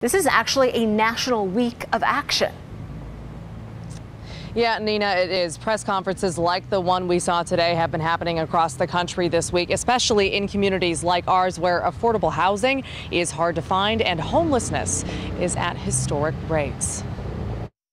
This is actually a national week of action. Yeah, Nina, it is. Press conferences like the one we saw today have been happening across the country this week, especially in communities like ours where affordable housing is hard to find and homelessness is at historic rates.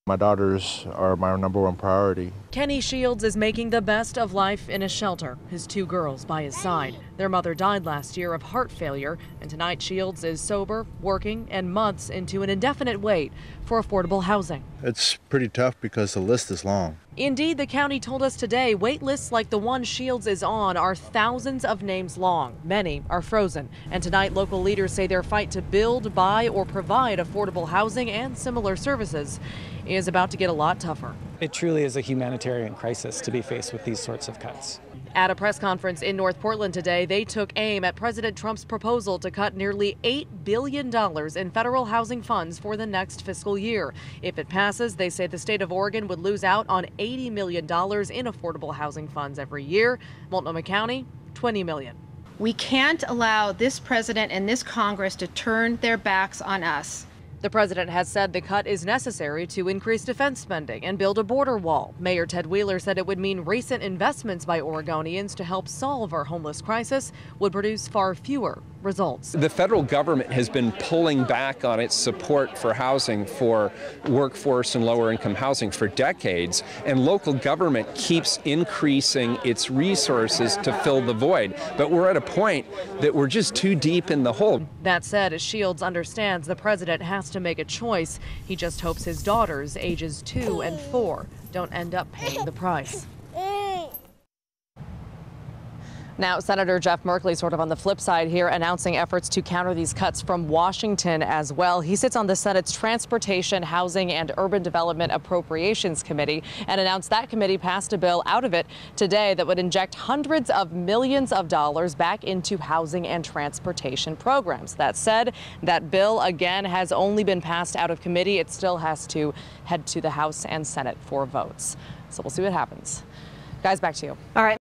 My daughters are my #1 priority. Kenny Shields is making the best of life in a shelter, his 2 girls by his side. Their mother died last year of heart failure, and tonight Shields is sober, working, and months into an indefinite wait for affordable housing. It's pretty tough because the list is long. Indeed, the county told us today wait lists like the one Shields is on are thousands of names long. Many are frozen. And tonight, local leaders say their fight to build, buy, or provide affordable housing and similar services is about to get a lot tougher. It truly is a humanitarian crisis to be faced with these sorts of cuts. At a press conference in North Portland today, they took aim at President Trump's proposal to cut nearly $8 billion in federal housing funds for the next fiscal year. If it passes, they say the state of Oregon would lose out on $80 million in affordable housing funds every year. Multnomah County, $20 million. We can't allow this president and this Congress to turn their backs on us. The president has said the cut is necessary to increase defense spending and build a border wall. Mayor Ted Wheeler said it would mean recent investments by Oregonians to help solve our homeless crisis would produce far fewer results. The federal government has been pulling back on its support for housing for workforce and lower income housing for decades, and local government keeps increasing its resources to fill the void. But we're at a point that we're just too deep in the hole. That said, Shields understands the president has to make a choice. He just hopes his daughters, ages 2 and 4, don't end up paying the price. Now, Senator Jeff Merkley sort of on the flip side here, announcing efforts to counter these cuts from Washington as well. He sits on the Senate's Transportation, Housing and Urban Development Appropriations Committee and announced that committee passed a bill out of it today that would inject hundreds of millions of dollars back into housing and transportation programs. That said, that bill again has only been passed out of committee. It still has to head to the House and Senate for votes. So we'll see what happens. Guys, back to you. All right.